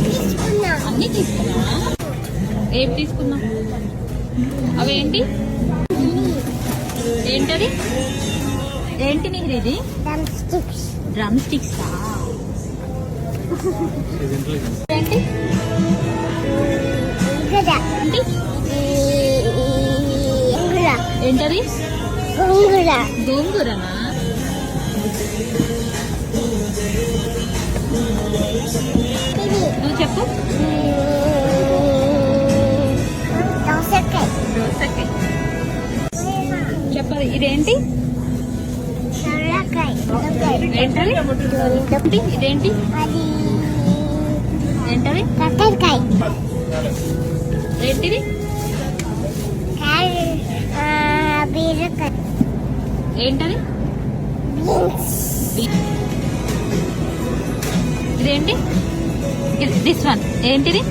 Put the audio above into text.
తీసుకున్నావు? అన్ని తీసుకున్నా. ఏం తీసుకున్నావు? అవేంటి? ఏంటది? ఏంటి నీకు ఇది? Drum sticks. ఏంటి? ఏంటది? గోంగూరనా? నువ్వు చెప్పు. దోసకాయ. చెప్పదు. ఇదేంటి? ఏంటది? ఇదేంటి? ఏంటది? కాకరకాయ. ఏంటిది? బీరకాయ. ఏంటది? ఇదేంటి? దిస్ వన్ ఏంటిది?